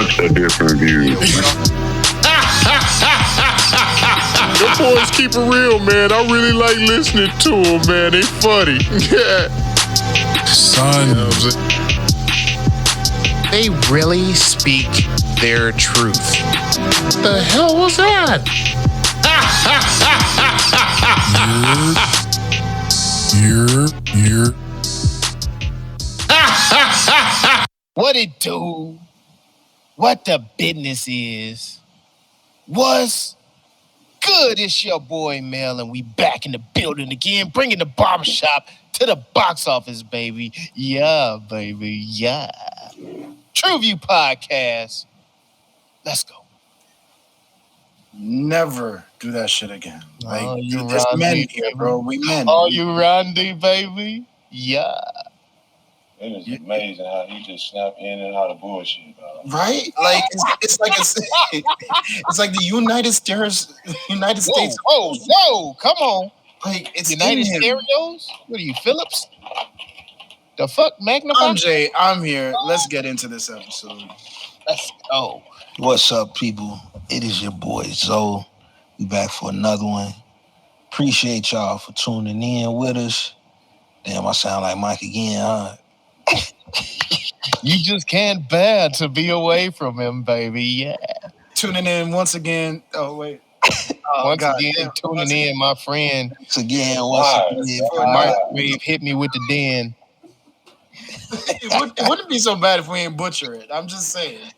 such a different view. The boys keep it real, man. I really like listening to them, man. They funny. Yeah. Son. You know what I'm saying? They really speak their truth. What the hell was that? You're. What it do? What the business is? What's good? It's your boy Mel, and we back in the building again, bringing the barbershop to the box office, baby. Yeah, baby, yeah. TruVue Podcast. Let's go. Never do that shit again. Like, Oh, you there's men Randy, here, baby. bro. We men. Oh, you Randy, baby? Yeah. It is amazing how he just snapped in and out of bullshit, dog. Right? Like it's like it's like the United States. Whoa! Come on. Like it's United in him. Stereos? What are you, Phillips? The fuck, Magnify? I'm Jay. I'm here. Let's get into this episode. Let's go. What's up, people? It is your boy Zoe. We back for another one. Appreciate y'all for tuning in with us. Damn, I sound like Mike again, huh? You just can't bear to be away from him, baby. Yeah. Tuning in once again. Oh wait. Once again, tuning in, my friend. Once again, what's up? Microwave hit me with the den. It wouldn't be so bad if we ain't butcher it. I'm just saying.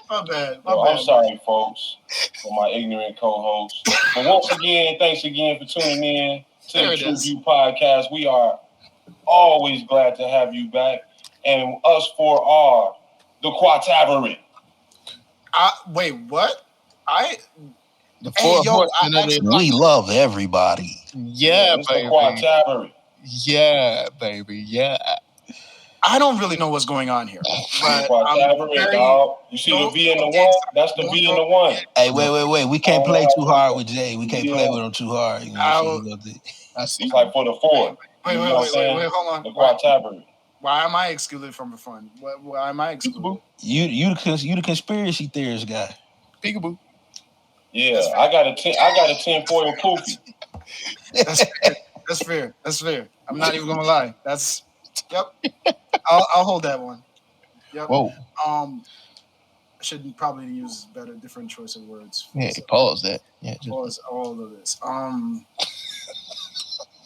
My bad. I'm sorry, folks, for my ignorant co-host. But once again, thanks again for tuning in to the TruVue Podcast. We are always glad to have you back. And us four are the Pentaverate. Wait, what? The four horsemen. We love everybody. Yeah, baby. The Pentaverate. Yeah, baby. Yeah. I don't really know what's going on here. But you see the V in the one? That's the V in the one. Hey, wait. We can't play too hard with Jay. We can't play with him too hard. You know I see. It's like for the four. Wait, hold on. The Pentaverate. Why am I excluded from the fun? Why am I excluded? You the conspiracy theorist guy. Peekaboo. Yeah, I got a tinfoil poofy. That's fair. I'm not even gonna lie. Yep. I'll hold that one. Yep. Whoa. I should probably use different choice of words. Yeah, pause that. Yeah, just pause all of this.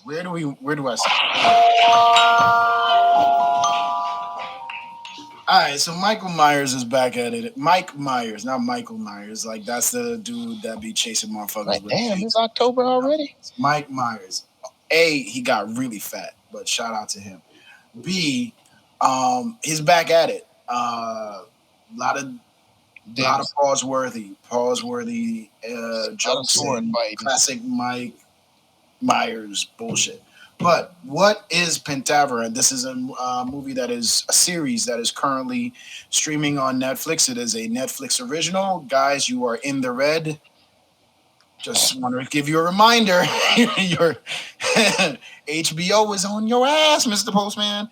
Where do I start? All right, so Michael Myers is back at it. Mike Myers, not Michael Myers. Like, that's the dude that be chasing motherfuckers. Like, damn, it's October already? Mike Myers. A, he got really fat, but shout out to him. B, he's back at it. Lot of pause-worthy jokes and classic Mike Myers bullshit. But what is Pentaverate? This is a movie that is a series that is currently streaming on Netflix. It is a Netflix original. Guys, you are in the red. Just want to give you a reminder. Your HBO is on your ass, Mr. Postman.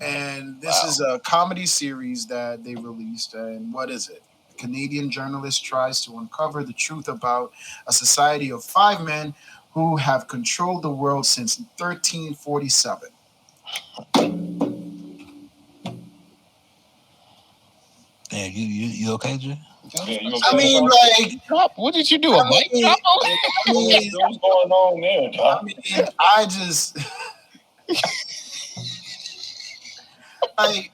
And this is a comedy series that they released. And what is it? A Canadian journalist tries to uncover the truth about a society of 5 men who have controlled the world since 1347. Damn, you okay, Jay? I mean, like, what did you do? A mic drop? What's going on there, dog? I mean, I just like,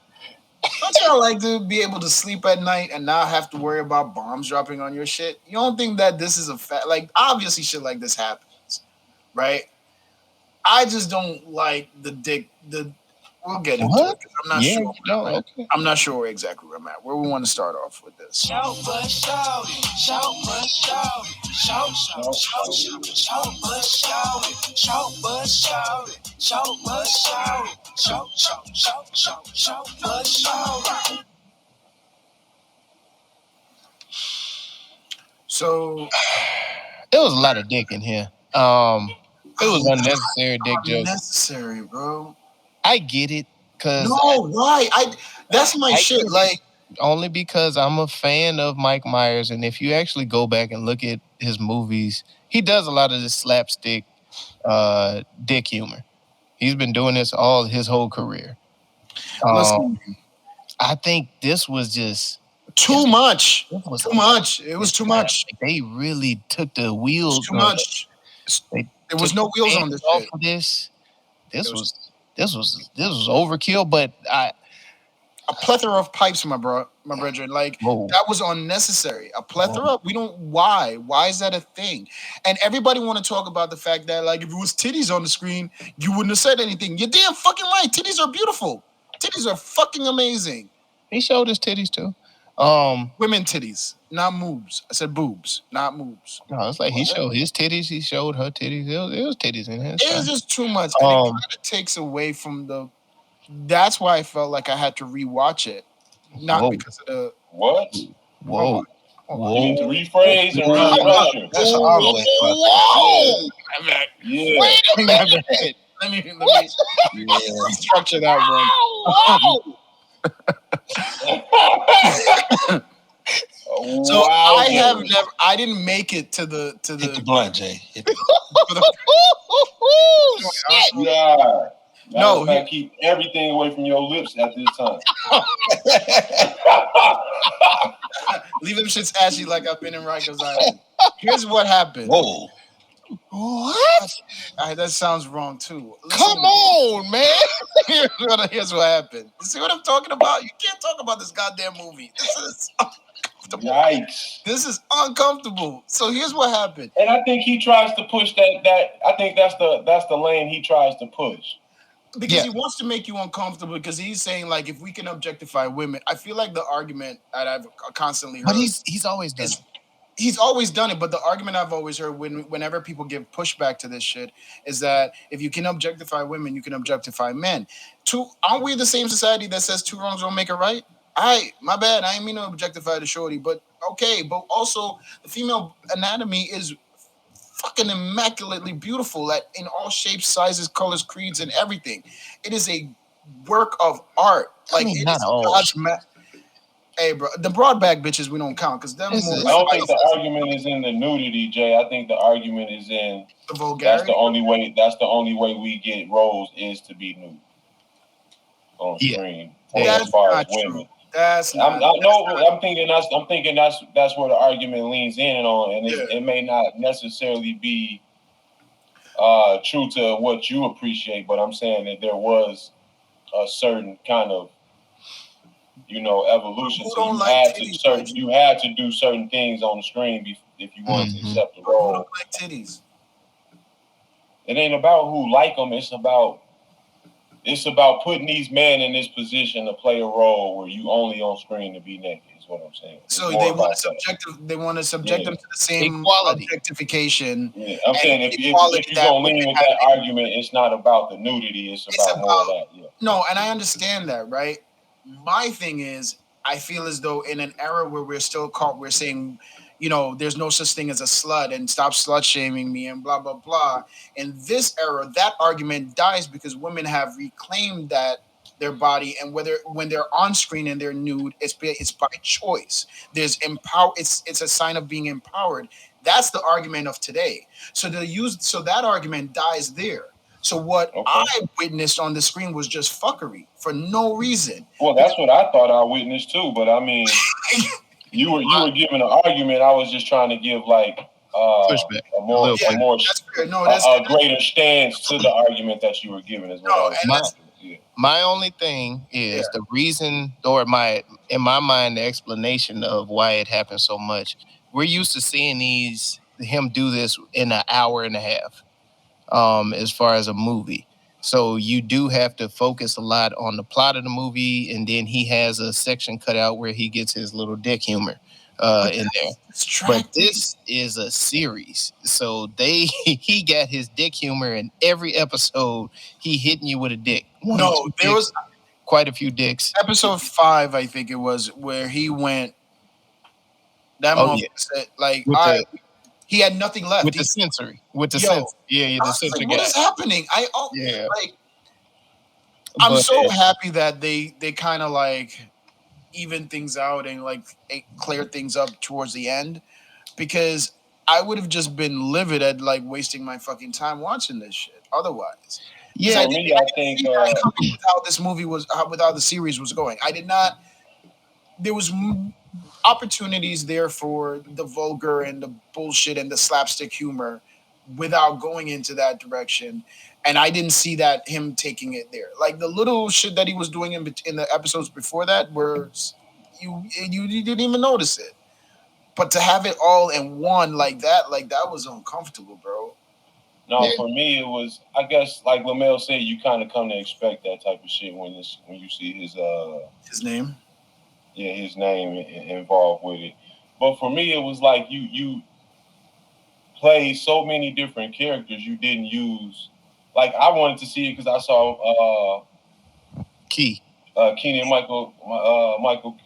don't y'all like to be able to sleep at night and not have to worry about bombs dropping on your shit? You don't think that this is a fact? Like, obviously, shit like this happens, right? I just don't like we'll get into it. I'm not sure. No, okay. I'm not sure exactly where I'm at. Where we want to start off with this. Shout, but shout it. Shout, but shout it. Shout, shout, shout, shout, shout, but shout it. Shout, but shout it. Shout, but shout it. Shout, shout, shout, shout, shout, but shout it. So, there was a lot of dick in here. It was unnecessary dick jokes. Unnecessary, bro. I get it because No, why? That's my shit. Like, only because I'm a fan of Mike Myers, and if you actually go back and look at his movies, he does a lot of this slapstick dick humor. He's been doing this all his whole career. listen, I think this was just too much. it was Too much. It was too much. They really took the It wheels. was too much. They There was took no the wheels on fans this off shit. of this. This It was- was overkill. But A plethora of pipes, my brethren. Like, whoa. that was unnecessary. A plethora. We don't. Why? Why is that a thing? And everybody want to talk about the fact that, like, if it was titties on the screen, you wouldn't have said anything. You're damn fucking right. Titties are beautiful. Titties are fucking amazing. He showed his titties too. Women titties, not moobs. I said boobs, not moobs. No, it's like he showed his titties. He showed her titties. It was titties in his. It was just too much. And it kind of takes away from the. That's why I felt like I had to rewatch it, not Whoa. because of the. What? Whoa. You need to rephrase and restructure. That's all the way. Whoa. Yeah. Wait a minute. Let me restructure that one. So Wow. I didn't make it to the Hit the blunt, Jay. Hit the Shit. Yeah. No, No, keep everything away from your lips at this time. leave them shits ashy like I've been in Rikers Island. Here's what happened. Whoa. What? That sounds wrong too. Listen, Come on, man. Here's what happened. You see what I'm talking about? You can't talk about this goddamn movie. This is uncomfortable. Yikes. This is uncomfortable. So here's what happened. And I think he tries to push that I think that's the lane he tries to push. Because he wants to make you uncomfortable, because he's saying, like, if we can objectify women, I feel like the argument that I've constantly heard. But he's always done it. He's always done it, but the argument I've always heard whenever people give pushback to this shit is that if you can objectify women, you can objectify men. Aren't we the same society that says two wrongs don't make a right? My bad. I ain't mean to objectify the shorty, but okay. But also, the female anatomy is fucking immaculately beautiful in all shapes, sizes, colors, creeds, and everything. It is a work of art. Like, I mean, it not is all. God's Hey, bro, the broad back bitches we don't count because them. I don't think the argument is in the nudity, Jay. I think the argument is in the vulgarity. That's the only way we get roles is to be nude on screen. That's as far as not women. True. That's not. I'm thinking that's where the argument leans in on, and it may not necessarily be true to what you appreciate, but I'm saying that there was a certain kind of evolution. So you had to do certain things on the screen if you wanted to accept the role. Who don't like titties? It ain't about who like them. It's about putting these men in this position to play a role where you only on screen to be naked. Is what I'm saying. So they want to subject them to the same objectification. Yeah, I'm saying if you're gonna lean with that argument, it's not about the nudity. It's about more of that. Yeah. No, and I understand that, right? My thing is, I feel as though in an era where we're saying, there's no such thing as a slut and stop slut shaming me and blah, blah, blah. In this era, that argument dies because women have reclaimed their body, and when they're on screen and they're nude, it's by choice. It's a sign of being empowered. That's the argument of today. So that argument dies there. So what I witnessed on the screen was just fuckery for no reason. Well, that's what I thought I witnessed too. But I mean, you were giving an argument. I was just trying to give like a greater stance to the argument that you were giving as well. My only thing is the reason, or in my mind, the explanation of why it happened so much. We're used to seeing him do this in an hour and a half. As far as a movie. So you do have to focus a lot on the plot of the movie, and then he has a section cut out where he gets his little dick humor in there. But this is a series. So he got his dick humor in every episode. He hitting you with a dick. There was quite a few dicks. Episode 5, I think it was, where he went said, like, he had nothing left. With the sensory. The sensory. What is happening? I'm But so happy that they kind of like even things out and like clear things up towards the end, because I would have just been livid at like wasting my fucking time watching this shit otherwise. Because yeah, For me, I didn't think see that coming with how this movie was, with how the series was going. I did not. There was opportunities there for the vulgar and the bullshit and the slapstick humor without going into that direction. And I didn't see that him taking it there. Like the little shit that he was doing in the episodes before that, where you didn't even notice it. But to have it all in one like that was uncomfortable, bro. no, for me it was. I guess like Lamel said, you kind of come to expect that type of shit when you see His name. his name involved with it. But for me, it was like you play so many different characters you didn't use. Like I wanted to see it because I saw Key. Keenan Michael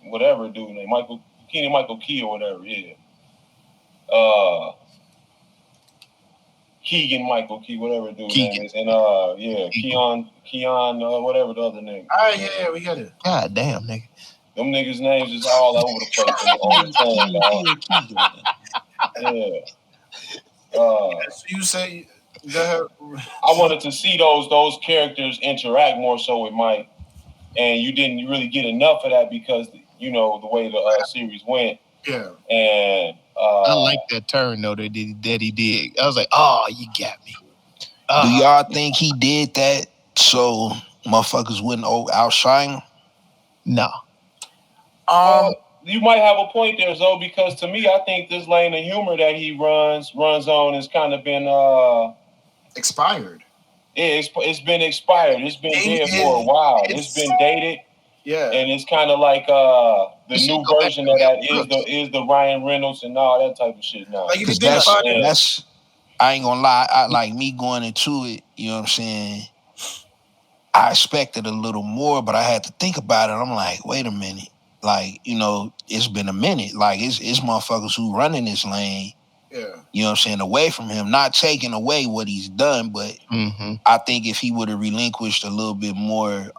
whatever dude name Keenan Michael Key or whatever, yeah. Keegan Michael Key, whatever dude Keegan. name is, and Keon, whatever the other name. All right, yeah, we got it. God damn, nigga. Them niggas' names is all over the place on the tongue, dog. Yeah. So you say the I wanted to see those characters interact more so with Mike, and you didn't really get enough of that because the way the series went. yeah. And I like that turn though that he did. I was like, oh, you got me. Do y'all think he did that so motherfuckers wouldn't outshine him? No. You might have a point there, Zoe, because to me, I think this lane of humor that he runs on has kind of been expired. Yeah, it's been expired. It's been dead for a while. It's been dated. Yeah. And it's kind of like the new version of that is the Ryan Reynolds and all that type of shit now. Like if you think about it, that's I ain't gonna lie. I like me going into it. You know what I'm saying? I expected a little more, but I had to think about it. I'm like, wait a minute. Like, it's been a minute. Like, it's motherfuckers who running this lane. Yeah. You know what I'm saying? Away from him. Not taking away what he's done, but I think if he would have relinquished a little bit more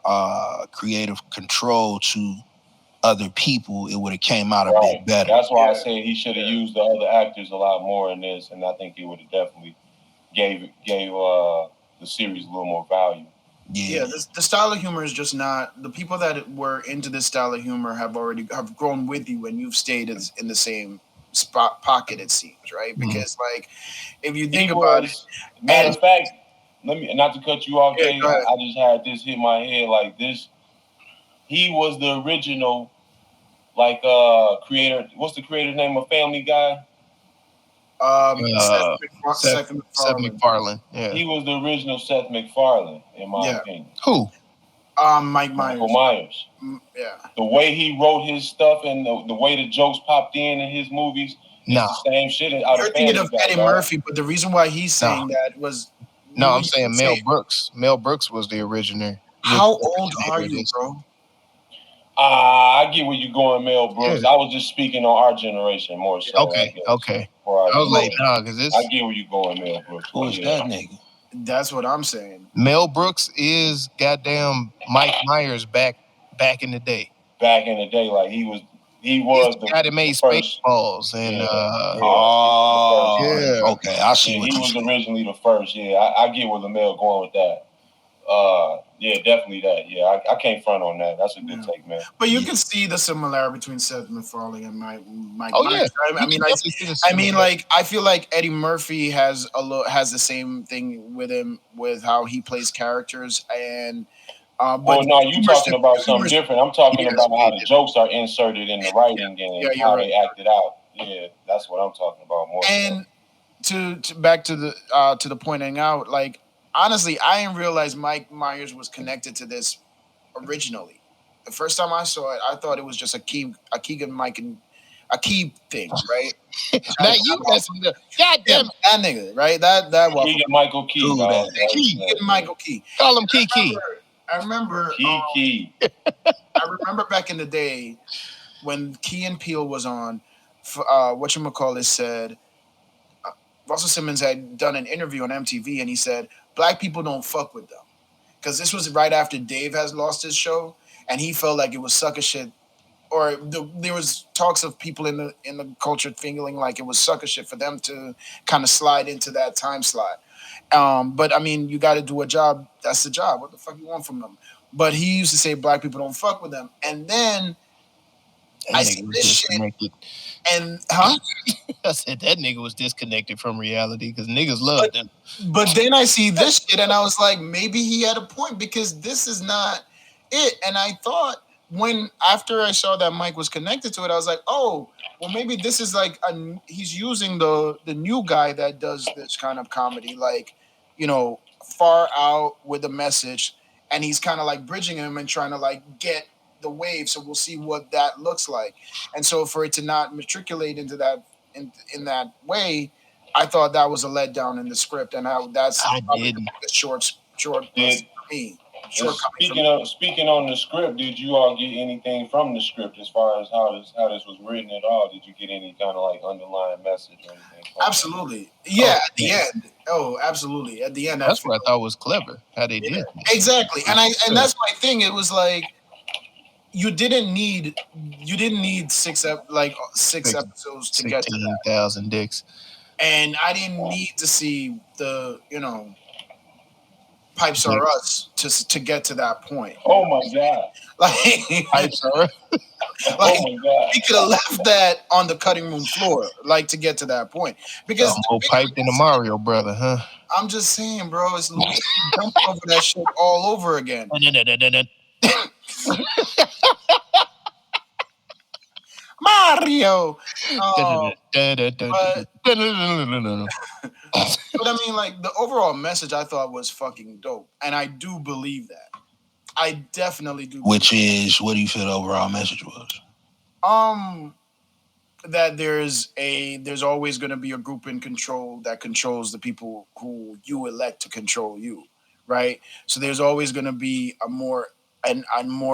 creative control to other people, it would have came out a bit better. That's why I said he should have used the other actors a lot more in this, and I think he would have definitely gave the series a little more value. Yeah, the style of humor is just not the people that were into this style of humor have grown with you, and you've stayed in the same pocket. It seems right because like if you think about it, matter of fact, let me not to cut you off, Jay. Go ahead. I just had this hit my head like this. He was the original, like creator. What's the creator's name of Family Guy? Seth MacFarlane. Yeah. He was the original Seth MacFarlane, in my opinion. Who? Mike Myers. Michael Myers. Yeah. The way he wrote his stuff and the way the jokes popped in his movies, it's the same shit. You're thinking of Eddie Murphy, but the reason why he's saying that was I'm saying Mel Brooks. Mel Brooks was the originator. How old are you, bro? I get where you're going, Mel Brooks. Yeah. I was just speaking on our generation more so. Okay. I was like, because this. I get where you're going, Mel Brooks. Who is that nigga? That's what I'm saying. Mel Brooks is goddamn Mike Myers back in the day. Back in the day, like he was the guy that made Spaceballs and okay, I see. He was originally the first. Yeah, I get where the Mel going with that. Yeah, definitely that. Yeah, I can't front on that. That's a good take, man. But you can see the similarity between Seth MacFarlane and Mike Oh, Myers. Yeah. I feel like Eddie Murphy has the same thing with him with how he plays characters and. But no, you're talking about something different. I'm talking about how the jokes are inserted in the writing and how they act it out. Yeah, that's what I'm talking about more. And to back to the pointing out, like. Honestly, I didn't realize Mike Myers was connected to this originally. The first time I saw it, I thought it was just a Keegan Mike and a Key thing, right? Now you messing with God damn it. That nigga, right? That Keegan Michael Key. Keegan Michael Key. Call him Key. I remember Key. I remember back in the day when Key and Peele was on, whatchamacallit said, Russell Simmons had done an interview on MTV and he said, Black people don't fuck with them. because this was right after Dave has lost his show, and he felt like it was sucker shit. Or there was talks of people in the culture feeling like it was sucker shit for them to kind of slide into that time slot. But I mean, you got to do a job. That's the job. What the fuck you want from them? But he used to say black people don't fuck with them. And then I see this shit. And I said that nigga was disconnected from reality because niggas love them. But then I see this shit and I was like, maybe he had a point because this is not it. And I thought after I saw that Mike was connected to it, I was like, oh, well, maybe this is like he's using the new guy that does this kind of comedy, like, far out with the message, and he's kind of like bridging him and trying to like get the wave. So we'll see what that looks like. And so for it to not matriculate into that in that way, I thought that was a letdown in the script, and that's probably the short for me. Speaking on the script, did you all get anything from the script as far as how this was written at all? Did you get any kind of like underlying message or anything? Absolutely, yeah. At the end, absolutely. At the end, that's what I thought was clever how they did exactly. And that's my thing. It was like you didn't need 6 episodes to get to 16,000 dicks, and I didn't need to see the Pipes Are Us to get to that point. Oh my god! Like Pipes Are Us. Like, oh my god! We could have left that on the cutting room floor, like to get to that point. Because more pipe than the Mario brother, huh? I'm just saying, bro. It's Luigi dumped over that shit all over again. Mario. But I mean, like, the overall message I thought was fucking dope, and I do believe that. I definitely do. Which is, what do you feel the overall message was? That there's always going to be a group in control that controls the people who you elect to control you, right? So there's always going to be a more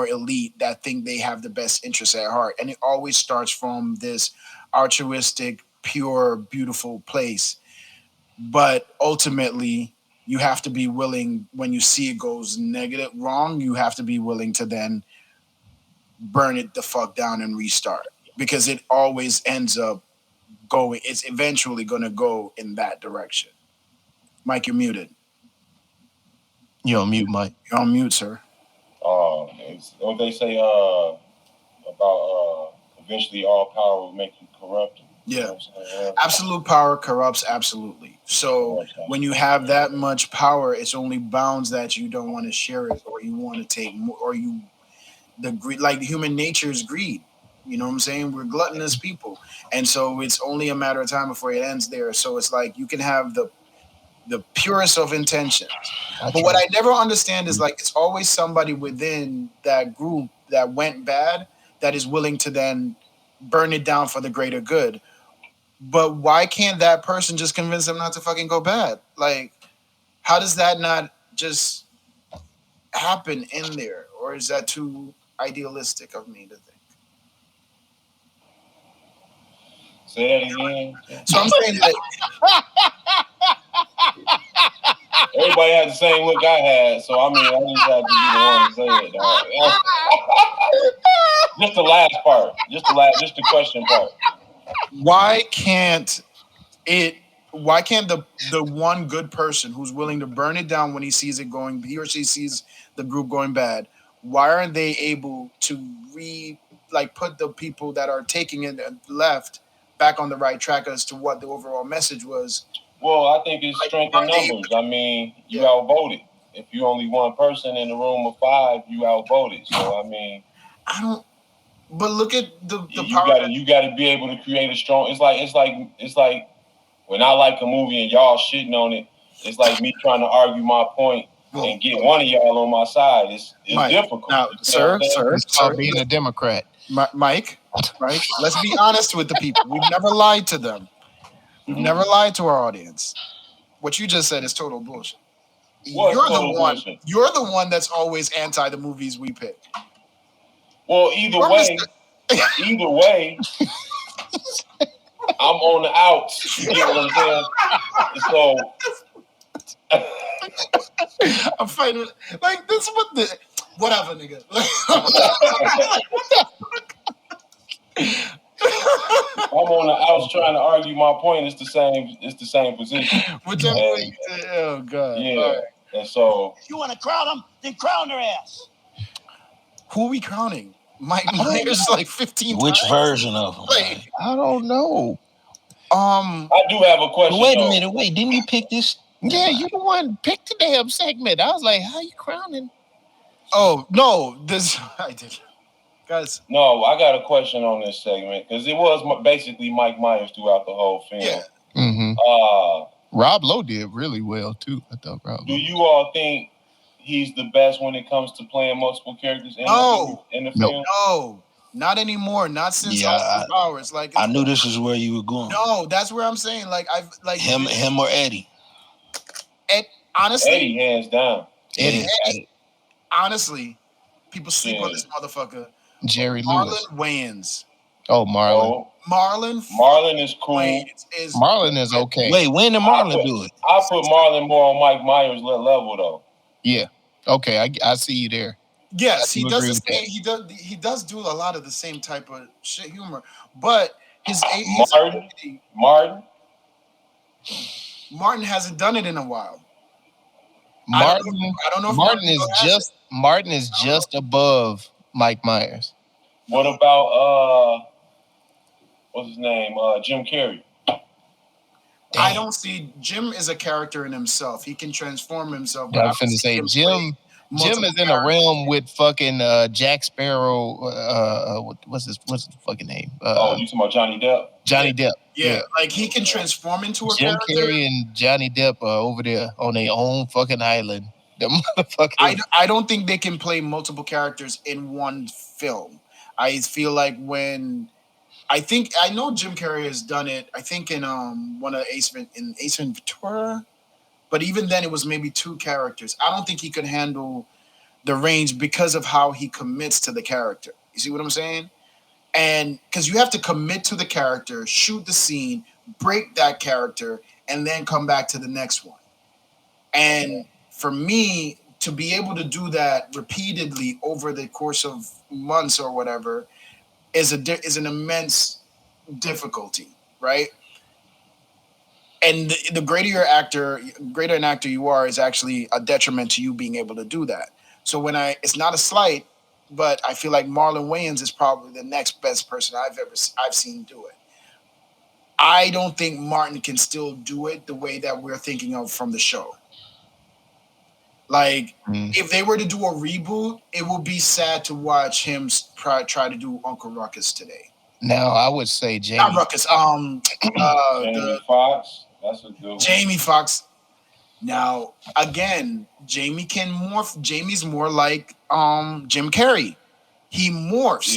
elite that think they have the best interests at heart, and it always starts from this altruistic, pure, beautiful place. But ultimately, you have to be willing, when you see it goes wrong, you have to be willing to then burn it the fuck down and restart, because it always ends up it's eventually going to go in that direction. Mike, you're muted. You're on mute, Mike. You're on mute, sir. What they say about eventually all power will make you corrupt. Yeah. Absolute power corrupts absolutely. So when you have that much power, it's only bounds that you don't want to share it, or you want to take more, or like human nature is greed. You know what I'm saying? We're gluttonous people. And so it's only a matter of time before it ends there. So it's like you can have the purest of intentions. But what I never understand is, like, it's always somebody within that group that went bad that is willing to then burn it down for the greater good. But why can't that person just convince them not to fucking go bad? Like, how does that not just happen in there? Or is that too idealistic of me to think? Say that again. So I'm saying that everybody had the same look I had, so I mean, I just had to be the one to say it, dog. Just the last part. Just the question part. Why can't the one good person who's willing to burn it down when he or she sees the group going bad, why aren't they able to put the people that are taking it left back on the right track as to what the overall message was? Well, I think it's strength in numbers. I mean, you outvoted. If you're only one person in a room of 5, you outvoted. So I mean, I don't. But look at the power. You got to be able to create a strong. It's like when I like a movie and y'all shitting on it. It's like me trying to argue my point and get one of y'all on my side. It's difficult. Now, sir, it's called being a Democrat. Mike, let's be honest with the people. We've never lied to them. We've never lied to our audience. What you just said is total bullshit. You're the one that's always anti the movies we pick. Well, either way, I'm on the outs. You know what I'm saying? I'm fighting with, like this. What the whatever, nigga. I'm on the outs trying to argue my point. It's the same. It's the same position. Whichever And, way you say, oh god. yeah. All right. And so If you want to crown them, then crown their ass. Who are we crowning? Mike Myers like 15 Which times. version of him? Like, I don't know. I do have a question. Wait a though. minute. Wait, didn't you pick this? Yeah, you the one picked the damn segment. I was like, how you crowning? oh no, this I did, guys. No, I got a question on this segment because it was basically Mike Myers throughout the whole film. Yeah. Mm-hmm. Rob Lowe did really well too. I thought Rob. Do you all think he's the best when it comes to playing multiple characters in the film? No, not anymore. Not since Austin Powers. Like I knew this is where you were going. No, that's where I'm saying. Like I've like him or Eddie. Honestly, Eddie hands down. Eddie. Honestly, people sleep on this motherfucker. Jerry Marlon Lewis. Wayans. Oh, Marlon. Marlon is cool. Marlon is okay. Wait, when did Marlon do it? I put Marlon more on Mike Myers' level though. Yeah. Okay, I see you there. Yes, he does the same. He does do a lot of the same type of shit humor, but his Martin hasn't done it in a while. Martin, I don't know if Martin is just above Mike Myers. What about what's his name? Jim Carrey. Damn. I don't see Jim is a character in himself. He can transform himself. I was finna say Jim is in a realm with fucking Jack Sparrow. What's his fucking name? You talking about Johnny Depp? Johnny Depp. Yeah, like he can transform into a Jim character. Carrey and Johnny Depp are over there on their own fucking island. The motherfuckers. I don't think they can play multiple characters in one film. I feel like I know Jim Carrey has done it. I think in one of Ace Ventura, but even then it was maybe two characters. I don't think he could handle the range because of how he commits to the character. You see what I'm saying? And because you have to commit to the character, shoot the scene, break that character, and then come back to the next one. And for me to be able to do that repeatedly over the course of months or whatever is an immense difficulty, right? And the greater an actor you are is actually a detriment to you being able to do that. So it's not a slight, but I feel like Marlon Wayans is probably the next best person I've seen do it. I don't think Martin can still do it the way that we're thinking of from the show. Like, if they were to do a reboot, it would be sad to watch him try to do Uncle Ruckus today. Now, I would say Jamie. Not Ruckus. Jamie Foxx. That's a good one. Jamie Foxx. Now, again, Jamie can morph. Jamie's more like Jim Carrey. He morphs.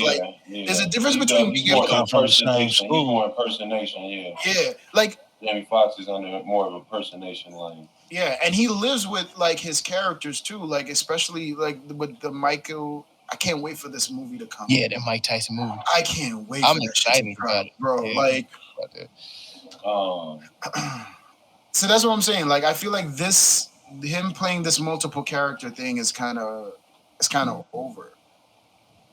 There's a difference between being able to impersonation. He's more impersonation, Yeah. Like Jamie Foxx is under more of a impersonation line. Yeah, and he lives with like his characters too, like especially like with the Michael. I can't wait for this movie to come. Yeah, that Mike Tyson movie. I can't wait. I'm excited about it, bro. Yeah, like, so that's what I'm saying. Like, I feel like him playing this multiple character thing is kind of over.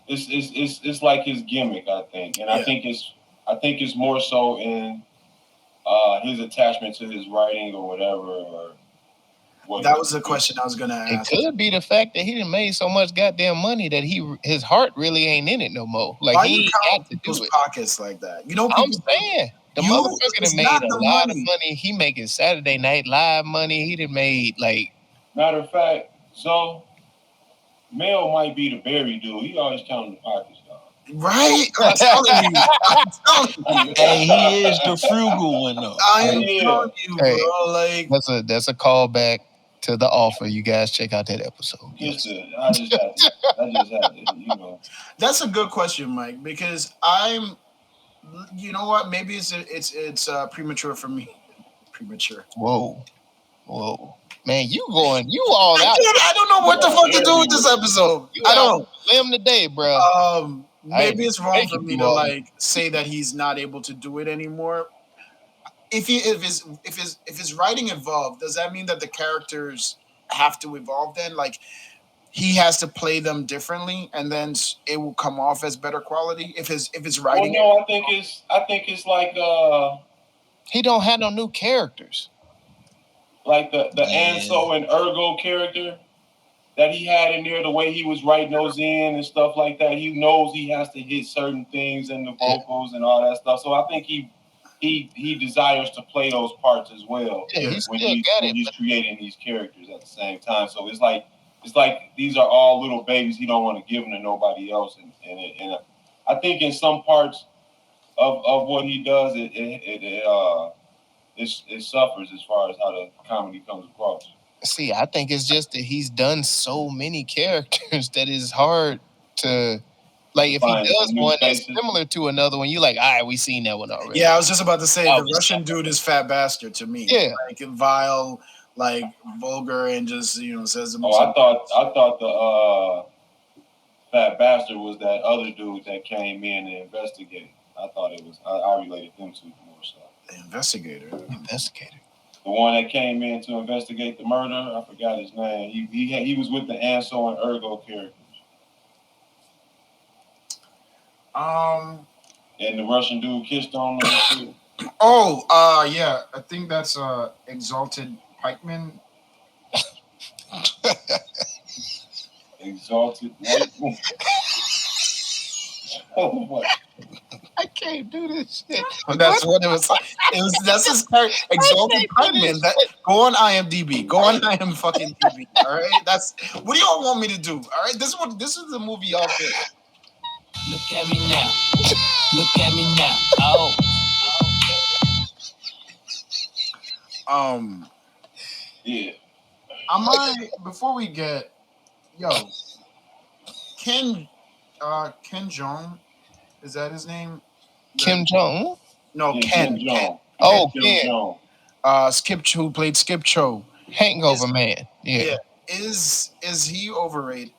It's like his gimmick, I think, and I think it's more so in his attachment to his writing or whatever. That was the question I was gonna ask. It could be the fact that he done made so much goddamn money that his heart really ain't in it no more. Like, why he you got to do those it. pockets like that? You know, I'm saying the motherfucker done made a lot of money. He making Saturday Night Live money. He done made like. Matter of fact, so Mel might be the Barry dude. He always counting the pockets, dog. Right? I'm telling you. Hey, he is the frugal one though. I am telling you, bro. Like that's a callback to The Offer. You guys check out that episode. I just had to, you know. That's a good question, Mike, because you know what? Maybe it's premature for me. Premature. Whoa. Man, you all out. I don't know what the fuck to do with this episode. I don't. Limb today, bro. Maybe it's wrong for me to like say that he's not able to do it anymore. If his writing evolved, does that mean that the characters have to evolve then? Like he has to play them differently, and then it will come off as better quality if it's writing. Well, no, I think it's like he don't have no new characters. Like the Anso and Ergo character that he had in there, the way he was writing those in and stuff like that. He knows he has to hit certain things in the vocals and all that stuff. So I think he desires to play those parts as well when he's creating these characters at the same time. So it's like these are all little babies. He don't want to give them to nobody else, and I think in some parts of what he does, it suffers as far as how the comedy comes across. See, I think it's just that he's done so many characters that it's hard to, like, if he does one that's similar to another one, you're like, all right, we seen that one already. Yeah, I was just about to say the Russian dude is fat bastard to me. Yeah, like vile, like vulgar, and just says the most. I thought the fat bastard was that other dude that came in and investigated. I thought it was. I related them to more stuff. The investigator. The one that came in to investigate the murder, I forgot his name. He was with the Anso and Ergo characters. And the Russian dude kissed on them too. Yeah, I think that's Exalted Pikeman. Exalted Pikeman. Oh my. I can't do this shit. That's what it was. That's his character, Exalted Pikeman. Go on IMDb. Go on IMDb. All right. That's what do y'all want me to do? All right. This is the movie y'all pick. Look at me now. Look at me now. Oh. Yeah. Before we get Ken Jeong, is that his name? Kim Jong? No, yeah, Ken. Ken. Oh, Ken. Who played Skip Cho. Hangover Man. Yeah. Is he overrated?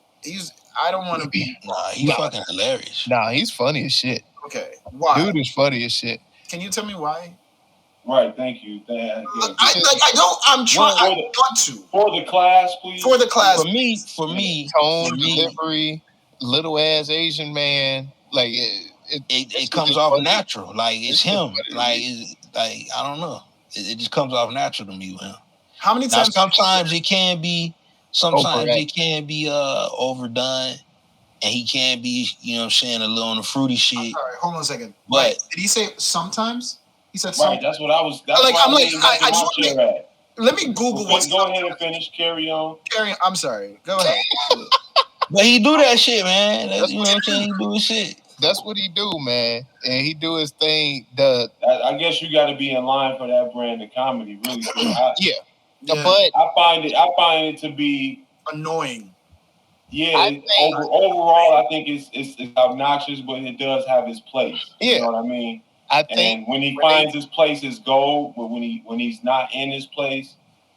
I don't want to be. Nah, he's fucking hilarious. Nah, he's funny as shit. Okay, why? Dude is funny as shit. Can you tell me why? Right, thank you. I want to. For the class, please. For the class. For me, tone, delivery, little ass Asian man. Like it comes off natural. Like it's him. Like I don't know. It just comes off natural to me, man. How many times? Sometimes it can be. Sometimes it can be overdone, and he can be, a little on the fruity shit. All right, hold on a second. But did he say sometimes? He said right. sometimes. That's what I was. That's I just want to. Let me Google what's. Go ahead and finish. Carry on. I'm sorry. Go ahead. But he do that shit, man. You know what I'm saying? He do his shit. That's what he do, man. And he do his thing. I guess you got to be in line for that brand of comedy, really. Yeah. Yeah. But I find it to be annoying. Yeah, overall, I think it's obnoxious, but it does have its place. Yeah. You know what I mean? I think when he finds his place, it's gold. But when he's not in his place,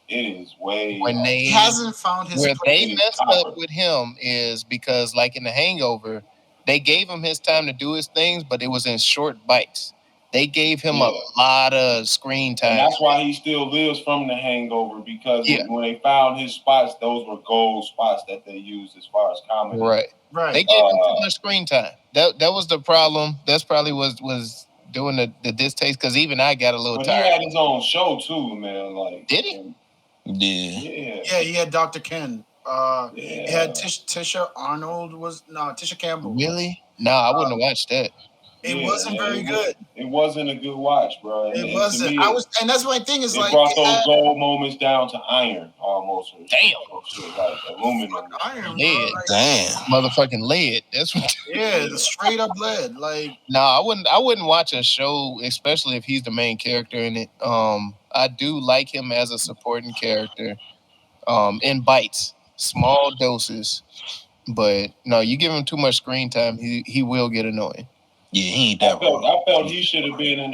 it is way. He hasn't found his where place. they messed up with him is because, like in The Hangover, they gave him his time to do his things, but it was in short bites. They gave him a lot of screen time. And that's why he still lives from The Hangover, because when they found his spots, those were gold spots that they used as far as comedy. Right. They gave him too much screen time. That was the problem. That's probably was doing the distaste, because even I got a little tired. He had his own show too, man. Like, did he? Yeah, he had Dr. Ken. He had Tisha Arnold Tisha Campbell. Really? No, I wouldn't have watched that. It wasn't very good. It wasn't a good watch, bro. It wasn't. And that's my thing is it like brought those gold moments down to iron almost. Damn. Like aluminum. Iron. Lead. Damn. Motherfucking lead. That's what. Yeah, the straight up lead. Like. No, I wouldn't watch a show, especially if he's the main character in it. I do like him as a supporting character. In bites, small doses, but no, you give him too much screen time, he will get annoying. Yeah, he ain't that wrong. I felt he should have been in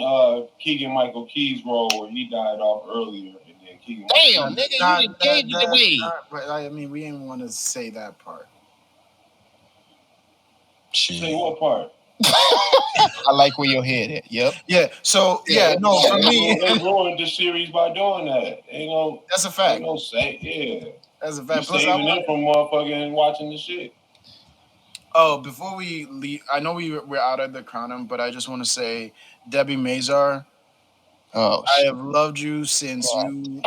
Keegan Michael Key's role where he died off earlier. And then Keegan Damn, nigga, you gave it away. I mean, we didn't want to say that part. Shit. Say what part? I like where your head at. Yep. Yeah. So no, for me, they ruined the series by doing that. That's a fact. Say That's a fact. You Plus, saving it from motherfucking watching the shit. Oh, before we leave, I know we're out of the crown, but I just want to say, Debbie Mazar, Oh, I shit. have loved you since you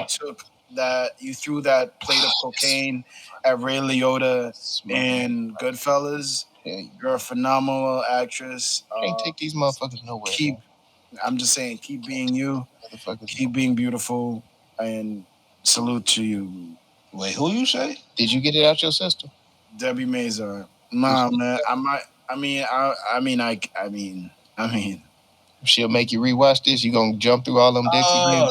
threw that plate of cocaine at Ray Liotta in Goodfellas. You're a phenomenal actress. Can't take these motherfuckers nowhere. I'm just saying, keep being you, Motherfuckers. keep being beautiful, and salute to you, Wait, who you say? Did you get it out your system? Debbie Mazar. Nah, man, I mean. She'll make you rewatch this. You gonna jump through all them dicks again?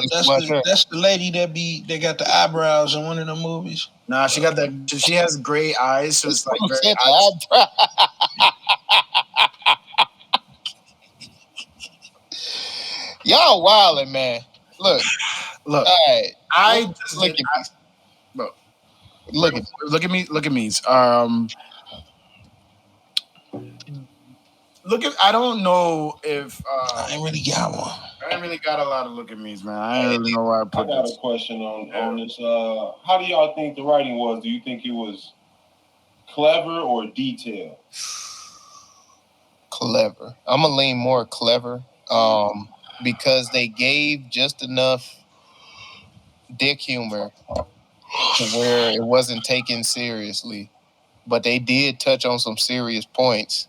That's the lady that got the eyebrows in one of the movies. Nah, she has gray eyes, so it's like very Y'all wildin', man. Look. All right. Look at me. I don't know if I ain't really got one. I ain't really got a lot of look at me's, man. I don't really know why I put got a question on this. How do y'all think the writing was? Do you think it was clever or detailed? Clever. I'm gonna lean more clever. Because they gave just enough dick humor to where it wasn't taken seriously, but they did touch on some serious points.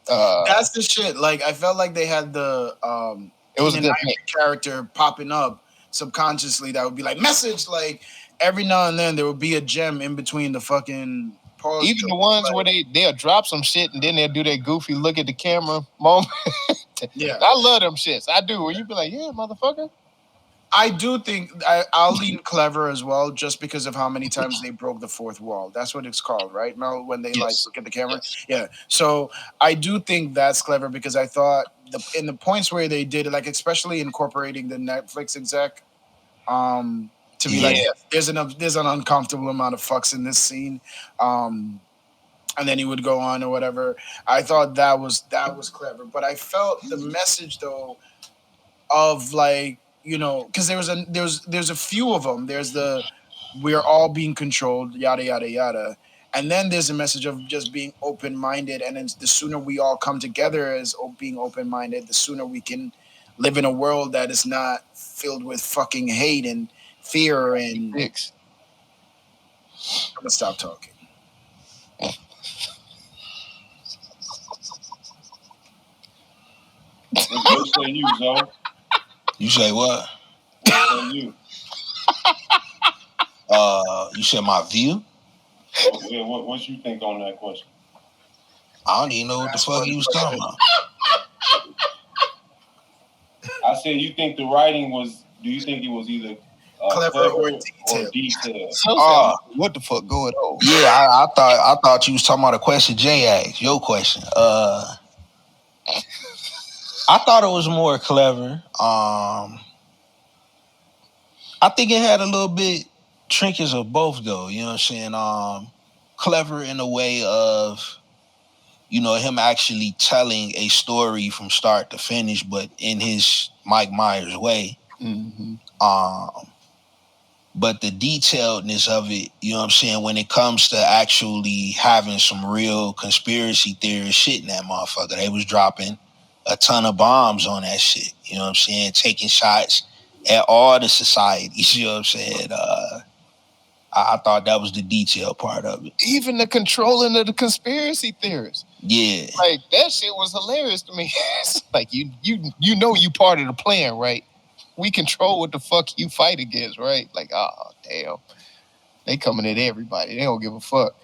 That's the shit. Like, I felt like they had the it was a good character popping up subconsciously that would be like message. Like every now and then there would be a gem in between the fucking pause. Even the ones where they'll drop some shit and then they'll do that goofy look at the camera moment. Yeah, I love them shits. I do. Where you be like, yeah, motherfucker. I do think I'll lean clever as well, just because of how many times they broke the fourth wall. That's what it's called, right, Mel? When they like look at the camera. Yeah. So I do think that's clever because I thought in the points where they did it, like especially incorporating the Netflix exec, to be like, there's an uncomfortable amount of fucks in this scene, and then he would go on or whatever. I thought that was clever, but I felt the message though of like, you know, because there's a few of them. There's the we're all being controlled, yada yada yada, and then there's a message of just being open minded. And then the sooner we all come together as being open minded, the sooner we can live in a world that is not filled with fucking hate and fear and dicks. I'm gonna stop talking. What say you, Zoe? You say what? What say you? You said my view? What you think on that question? I don't even know what the fuck he was talking about. I said, you think the writing was? Do you think it was either clever or detailed? What the fuck going on? Yeah, I thought you was talking about a question Jay asked. Your question. I thought it was more clever. I think it had a little bit trinkets of both, though. You know what I'm saying? Clever in a way of, you know, him actually telling a story from start to finish, but in his Mike Myers way. Mm-hmm. But the detailedness of it, you know what I'm saying, when it comes to actually having some real conspiracy theory shit in that motherfucker, they was dropping a ton of bombs on that shit. You know what I'm saying? Taking shots at all the societies. You know what I'm saying? I thought that was the detail part of it. Even the controlling of the conspiracy theorists. Yeah. Like, that shit was hilarious to me. It's like, you know you part of the plan, right? We control what the fuck you fight against, right? Like, oh, damn. They coming at everybody. They don't give a fuck.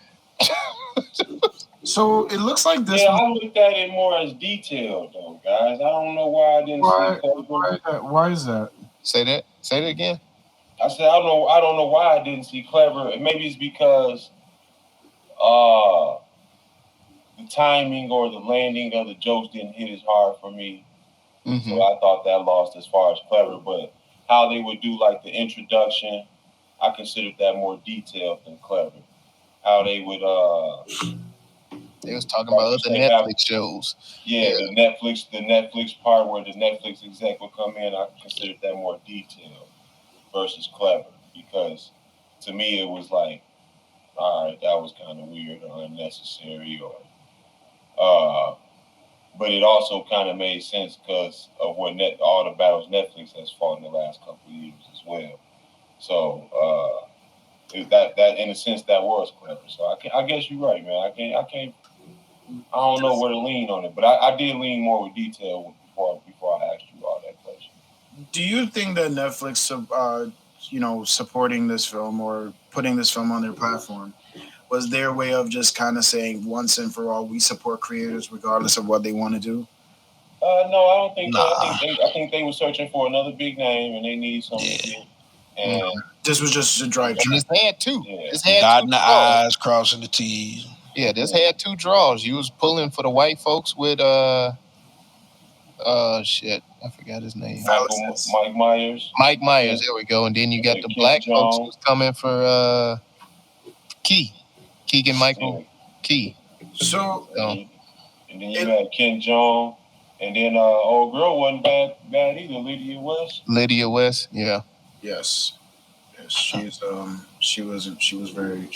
So it looks like this. Yeah, I looked at it more as detailed, though, guys. I don't know why I didn't see. Why is that? Say that again. I said I don't know why I didn't see clever. Maybe it's because the timing or the landing of the jokes didn't hit as hard for me. Mm-hmm. So I thought that lost as far as clever. But how they would do like the introduction, I considered that more detailed than clever. How they would they was talking about other Netflix shows. Yeah, the Netflix part where the Netflix exec would come in, I considered that more detailed versus clever, because to me it was like all right, that was kind of weird or unnecessary, but it also kind of made sense because of what all the battles Netflix has fought in the last couple of years as well. So that in a sense that was clever. So I guess you're right, man. I don't know where to lean on it, but I did lean more with detail before I asked you all that question. Do you think that Netflix, supporting this film or putting this film on their platform, was their way of just kind of saying once and for all, we support creators regardless of what they want to do? No, I don't think Nah. so. I think they were searching for another big name, and they need something to do. And This was just a drive And track. this had two. Yeah. This had Dotting two the draws. I's, crossing the T's. Yeah, this had two draws. You was pulling for the white folks with shit, I forgot his name. Mike Myers. Mike Myers, there we go. And then you got the Kid black folks Jones. who's coming for Keegan Michael Key. So And then you had Ken Jones, and then old girl wasn't bad either, Lydia West. Lydia West, yeah. yes, she was very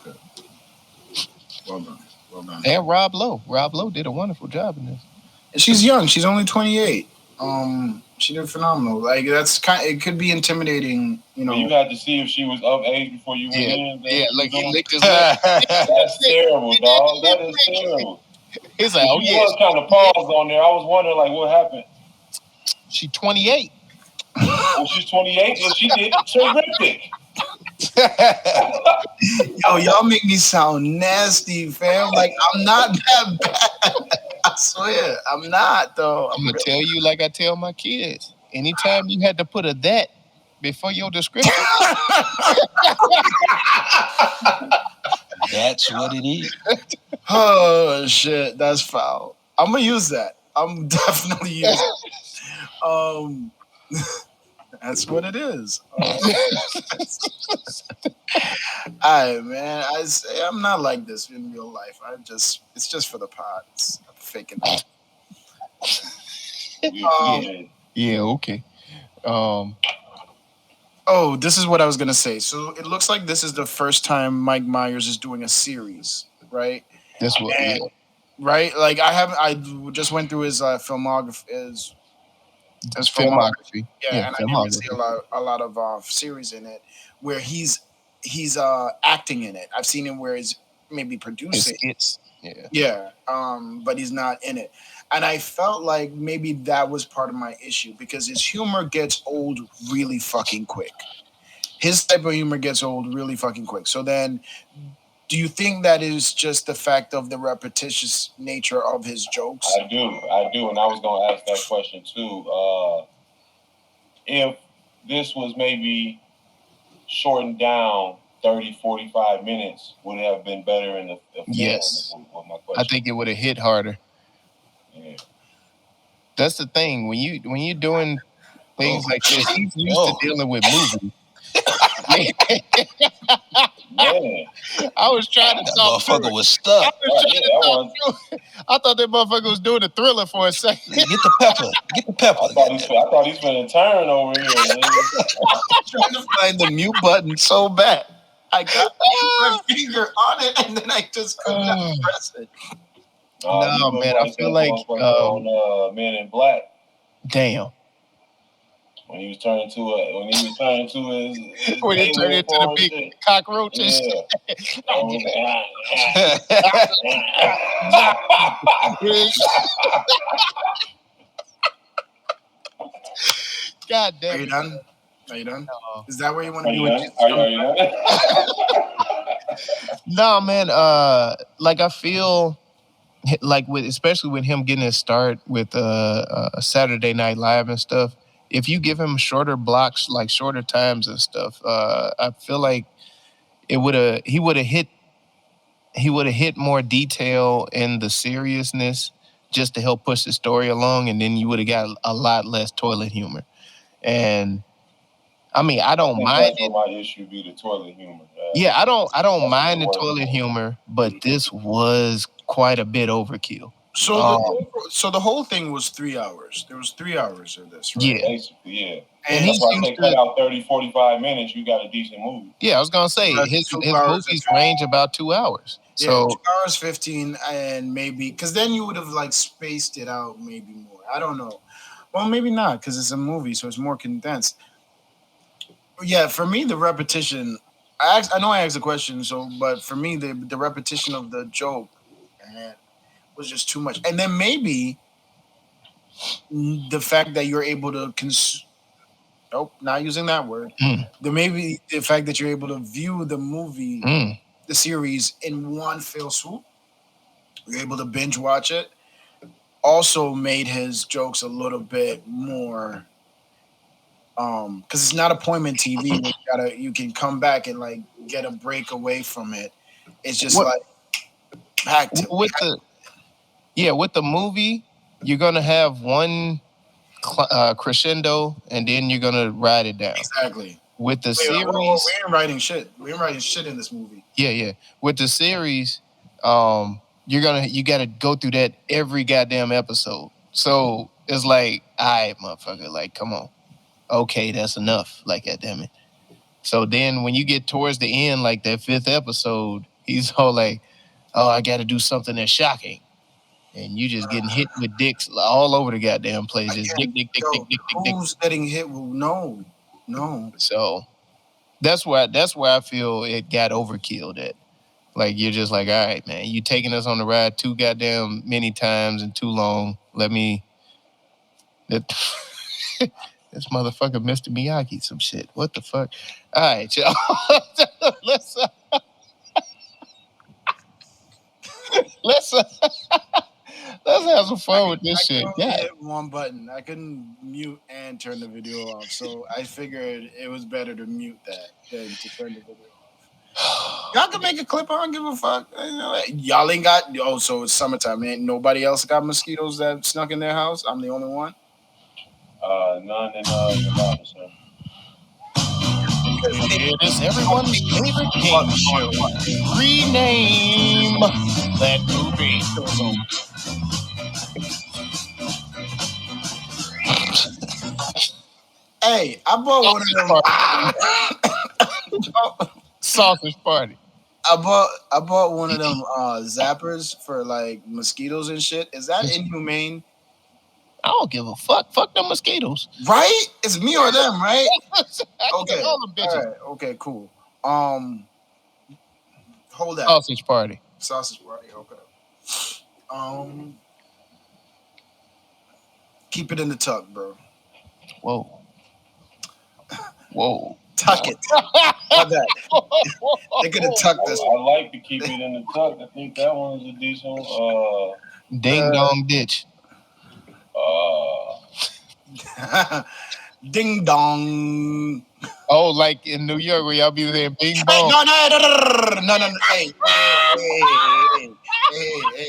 good. Well done. And Rob Lowe. Rob Lowe did a wonderful job in this. And she's young. She's only 28. She did phenomenal. Like it could be intimidating, But you had to see if she was of age before you went in. Yeah, like he licked his lip. That's terrible, dog. That is terrible. He's like, oh She yeah, was kind of paused on there. I was wondering, like, what happened? she 28. Well, she's 28 and she did terrific. Yo, y'all make me sound nasty, fam. Like I'm not that bad. I swear, I'm not though. I'm gonna tell you like I tell my kids. Anytime you had to put a that before your description, That's what it is. Oh shit, that's foul. I'm gonna use that. I'm definitely using it. That's what it is. Alright, man. I'm not like this in real life. It's just for the pod. I'm faking it. yeah, okay. Oh, this is what I was gonna say. So it looks like this is the first time Mike Myers is doing a series, right? That's what. And- Yeah. Right? Like I just went through his filmography. That's filmography. Yeah, and I didn't see a lot of series in it where he's acting in it. I've seen him where he's maybe producing. It's Yeah, but he's not in it. And I felt like maybe that was part of my issue because his humor gets old really fucking quick. His type of humor gets old really fucking quick. So then, do you think that is just the fact of the repetitious nature of his jokes? I do. And I was going to ask that question too. If this was maybe shortened down 30, 45 minutes, would it have been better in the film? Yes. Was my question. I think it would have hit harder. Yeah. That's the thing when you're doing things like this. He's used to dealing with movies. Man. I was trying to That talk through motherfucker it. was stuck. I thought that motherfucker was doing a thriller for a second. Get the pepper. Get the pepper. I thought he's been a turn over here. Man. Trying to find the mute button so bad. I got my finger on it and then I just couldn't press it. No, man, I feel like on Men in Black. Damn. When he was turning to his When he turned into the big cockroaches. God damn. Are you done? No. Is that where you want to do it? Are you done? No, man. Like I feel like especially with him getting his start with Saturday Night Live and stuff. If you give him shorter blocks, like shorter times and stuff, I feel like he would have hit more detail in the seriousness just to help push the story along, and then you would have got a lot less toilet humor. And I mean, I don't mind it. My issue be the toilet humor. Yeah, I don't mind the toilet humor, but this was quite a bit overkill. So the whole thing was 3 hours. There was 3 hours of this, right? Yeah. Basically, yeah. And That's he why I seems say cut to. out 30, 45 minutes, you got a decent movie. Yeah, I was gonna say That's his 2 hours and movies range about 2 hours. Yeah, So 2 hours 15, and maybe because then you would have like spaced it out maybe more. I don't know. Well, maybe not because it's a movie, so it's more condensed. Yeah, for me, the repetition. I know I asked a question, but for me, the repetition of the joke was just too much. And then maybe the fact that you're able to nope, not using that word. Maybe the fact that you're able to view the movie, the series in one fell swoop. You're able to binge watch it. Also made his jokes a little bit more because it's not appointment TV where you can come back and like get a break away from it. It's just like back to with the movie, you're gonna have one crescendo and then you're gonna ride it down. Exactly. With the series, series, we ain't writing shit. We ain't writing shit in this movie. Yeah. With the series, you gotta go through that every goddamn episode. So it's like, all right, motherfucker, like, come on. Okay, that's enough. Like, goddamn it. So then when you get towards the end, like that 5th episode, he's all like, oh, I gotta do something that's shocking. And you just getting hit with dicks all over the goddamn place. Just dick. Who's getting hit with no. So that's where I feel it got overkilled at. Like, you're just like, all right, man, you taking us on the ride too goddamn many times and too long. This motherfucker Mr. Miyagi some shit. What the fuck? All right, y'all. let's have some fun with this shit. I Yeah. hit one button. I couldn't mute and turn the video off, so I figured it was better to mute that than to turn the video off. Y'all can make a clip. I don't give a fuck. Y'all ain't got. Oh, so it's summertime. Ain't nobody else got mosquitoes that snuck in their house? I'm the only one. None in Nevada, sir. It is everyone's favorite game show. Rename that movie. Hey, I bought one of them. Sausage party. I bought one of them zappers for like mosquitoes and shit. Is that inhumane? I don't give a fuck. Fuck them mosquitoes. Right? It's me or them, right? Okay. All them bitches. All right. Okay, cool. Hold that. Sausage party. Okay. Keep it in the tuck, bro. Whoa. Tuck it. Love that. They're gonna tuck this. I like to keep it in the tuck. I think that one's a decent ding dong ditch. Ding dong. Oh, like in New York where y'all be saying bing bong. No. Hey.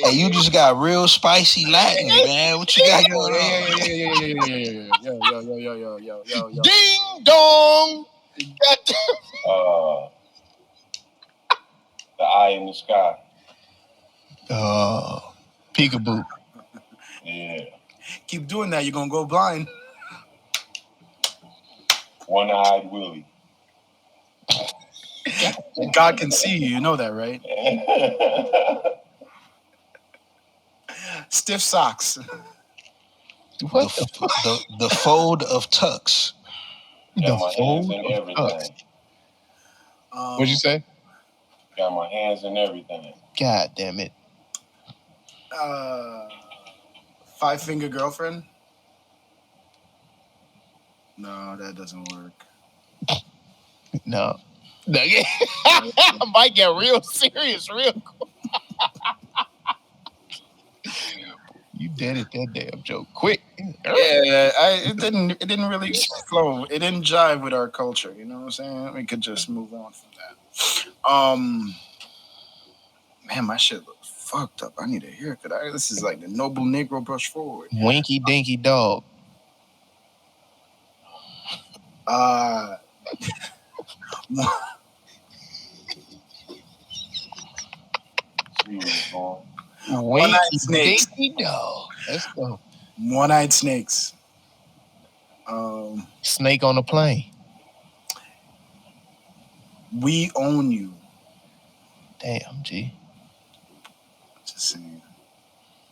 Hey, you just got real spicy Latin, man. What you got going on? Yo. Ding dong. The eye in the sky. Peekaboo. Yeah. Keep doing that, you're gonna go blind. One-eyed Willie. God can see you know that, right? Stiff socks. What the fold of tux. Got my hands in everything. What'd you say? Got my hands in everything. God damn it. 5-finger girlfriend? No, that doesn't work. No. Might get real serious real quick. You did it that damn joke quick. Yeah, it didn't really flow. It didn't jive with our culture. You know what I'm saying? We could just move on from that. Man, my shit looks fucked up. I need a haircut. This is like the noble Negro brush forward. Winky dinky dog. One-eyed snakes. Dinky dog. Let's go. One-eyed snakes. Snake on a plane. We own you. Damn, G. Just saying.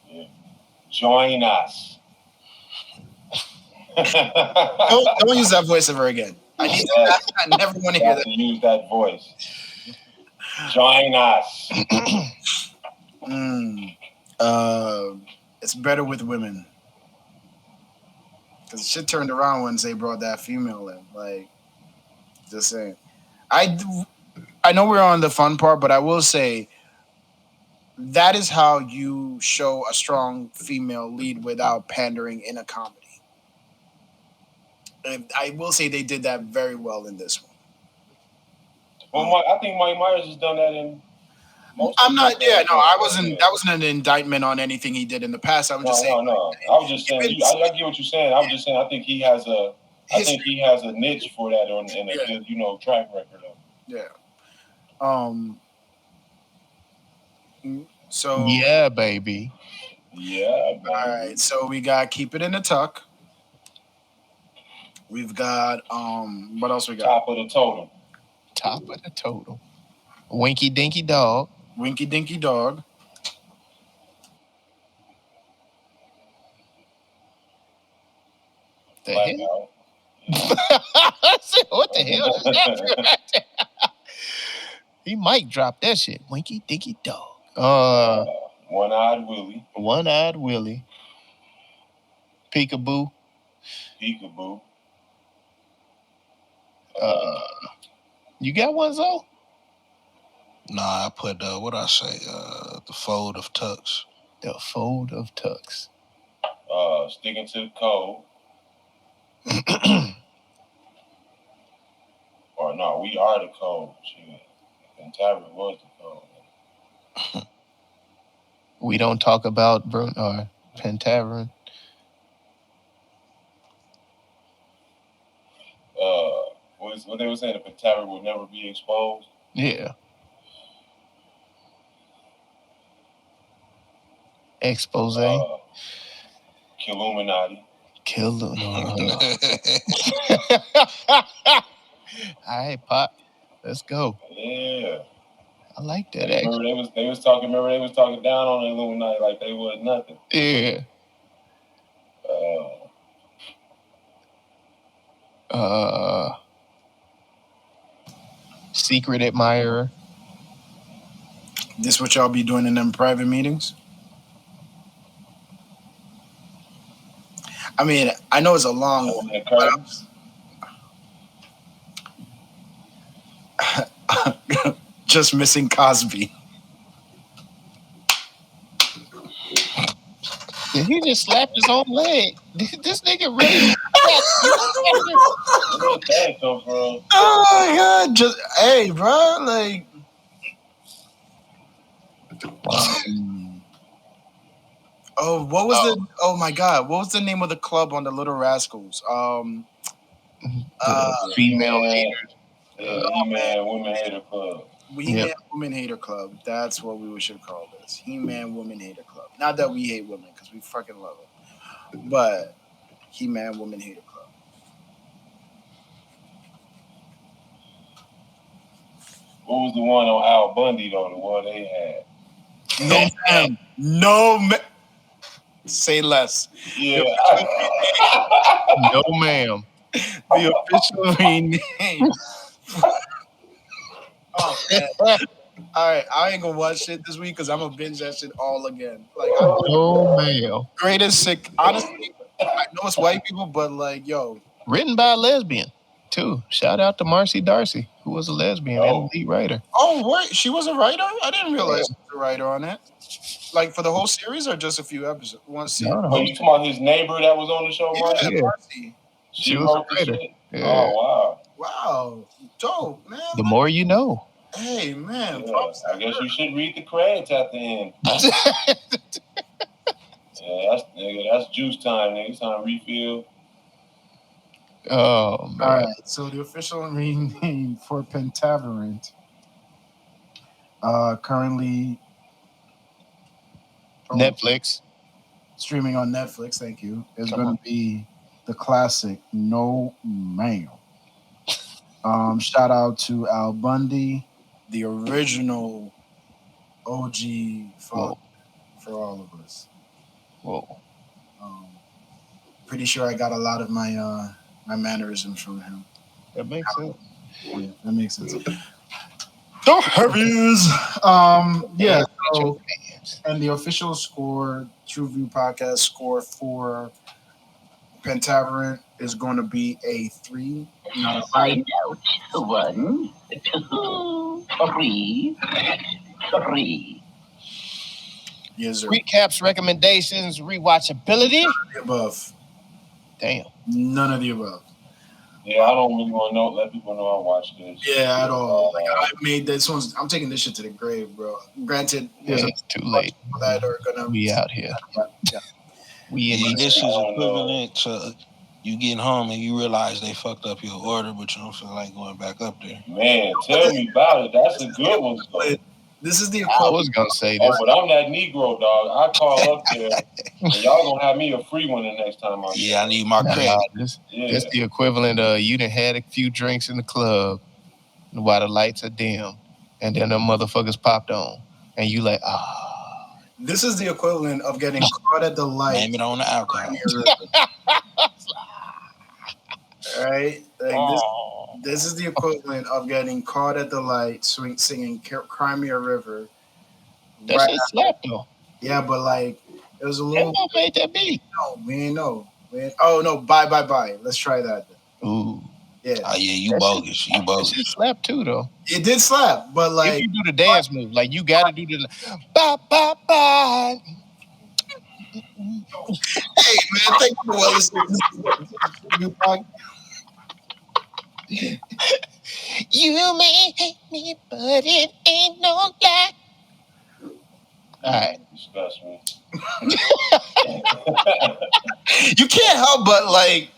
Yeah. Join us. Don't use that voice ever again. I never want to hear that. Use that voice. Join us. It's better with women. Because shit turned around once they brought that female in. Like, just saying. I know we're on the fun part, but I will say that is how you show a strong female lead without pandering in a comedy. And I will say they did that very well in this one. Well, I think Mike Myers has done that in most. I'm not. Yeah, no, I wasn't. That wasn't an indictment on anything he did in the past. I was just saying. No. I was just saying. I get what you're saying. I was just saying. I think he has a. I think he has a niche for that and a good, track record of. Yeah. So. Yeah, baby. Yeah. Baby. All right. So we got Keep It in the Tuck. We've got what else we got? Top of the totem. Top of the totem. Winky Dinky Dog. Winky Dinky Dog. The hell? I said, what the hell is that? He might drop that shit. Winky Dinky Dog. One-Eyed Willie. One-Eyed Willie. Peekaboo. Peekaboo. You got one, Zoe? Nah, I put what I say, the fold of Tux. The fold of Tux. Sticking to the code. Or no, we are the code. Shit. Pentaverate was the code. We don't talk about Pentaverate. What they were saying, the Pentaverate will never be exposed. Yeah. Expose. Killuminati. All right, Pop. Let's go. Yeah. I like that. Remember they was talking down on the Illuminati like they was nothing. Yeah. Secret admirer. This what y'all be doing in them private meetings? I mean, I know it's a long one. Just missing Cosby. Did he just slap his own leg? This nigga really. Oh my god! Just hey, bro, like. What was the? Oh my god! What was the name of the club on the Little Rascals? Female haters. He-Man Women Hater Club. He-Man Women Hater Club. That's what we should call this. He-Man Women Hater Club. Not that we hate women, because we fucking love it. But He-Man Women Hater Club. What was the one on Al Bundy, though? The one they had? No, ma'am. Say less. Yeah. No, ma'am. The official rename. Oh, man. All right, I ain't gonna watch shit this week because I'm gonna binge that shit all again. Like, no, ma'am. Greatest sick. Honestly, I know it's white people, but like, yo. Written by a lesbian, too. Shout out to Marcy Darcy, who was a lesbian and lead writer. Oh, wait, she was a writer? I didn't realize she was a writer on it. Like for the whole series or just a few episodes? One season. Oh, you talking about his neighbor that was on the show, Marcy? Yeah, Marcy. She was a writer. Yeah. Oh, wow. Wow. Dope, man. The more you know. Hey, man. Yeah, I guess you should read the credits at the end. That's juice time, nigga. It's time to refill. Oh, man. All right. So the official rename for Pentaverate currently Netflix. Streaming on Netflix, thank you. It's going to be the classic No Ma'am. Shout out to Al Bundy, the original OG father for all of us. Whoa. Pretty sure I got a lot of my my mannerisms from him. That makes sense. Yeah, that makes sense. The heavies. Yeah. So, and the official score, TruVue podcast score for Pentaverate is going to be a 3. Not a 5. 1, 2, 3. Yes, sir. Recaps, recommendations, rewatchability. None of the above. Damn. None of the above. Yeah, I don't really want to let people know I watched this. Yeah, at all. Like, I made this one. I'm taking this shit to the grave, bro. Granted, it's too late. That are gonna be out here. Yeah. This is equivalent to you getting home and you realize they fucked up your order, but you don't feel like going back up there. Man, tell me about it. That's a good one. Though. This is the I was gonna say this. But I'm that Negro, dog. I call up there, and y'all gonna have me a free one the next time I Yeah, I need my credit. This the equivalent of you done had a few drinks in the club while the lights are dim, and then the motherfuckers popped on, and you like, This is the equivalent of getting caught at the light. Blame it on the alcohol. Right? Like this is the equivalent of getting caught at the light singing Cry Me a River. That shit slapped though. Yeah, but like it was a little. Who made that beat? No, we ain't know. Oh no, bye. Let's try that. Ooh. Yeah. Oh yeah, you bogus. You bogus. It slapped too though. It did slap, but like if you do the dance move, like you gotta do the bye bye bye. Hey man, thank you for listening. You may hate me, but it ain't no lie. All right. Disgust me. You can't help but like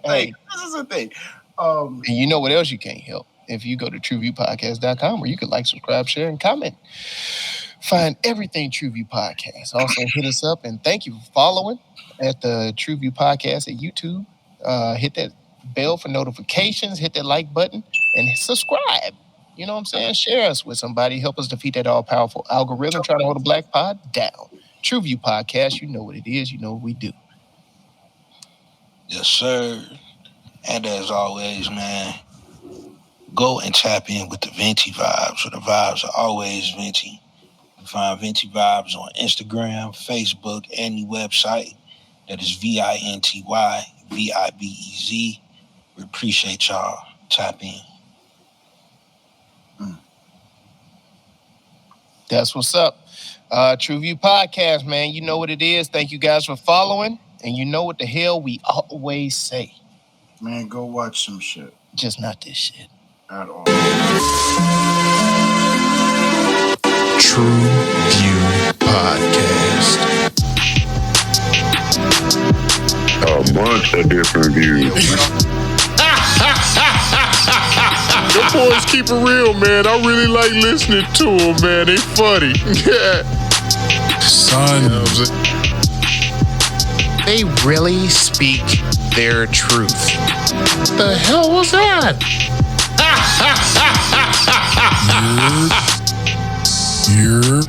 this is the thing. And you know what else you can't help? If you go to TruVuePodcast.com where you can like, subscribe, share, and comment. Find everything TruVue Podcast. Also hit us up and thank you for following at the TruVue Podcast at YouTube. Hit that bell for notifications, hit that like button, and subscribe. You know what I'm saying? Share us with somebody. Help us defeat that all-powerful algorithm trying to hold the black pod down. TruVue Podcast, you know what it is. You know what we do. Yes, sir. And as always, man, go and tap in with the Venti vibes. So the vibes are always Venti. You can find Venti vibes on Instagram, Facebook, and the website. That is VINTY VIBEZ. We appreciate y'all. Tap in. That's what's up. TruVue Podcast, man. You know what it is. Thank you guys for following. And you know what the hell we always say. Man, go watch some shit. Just not this shit. At all. TruVue Podcast. A bunch of different views. Your boys keep it real, man. I really like listening to them, man. They funny. Son. They really speak their truth. The hell was that? You're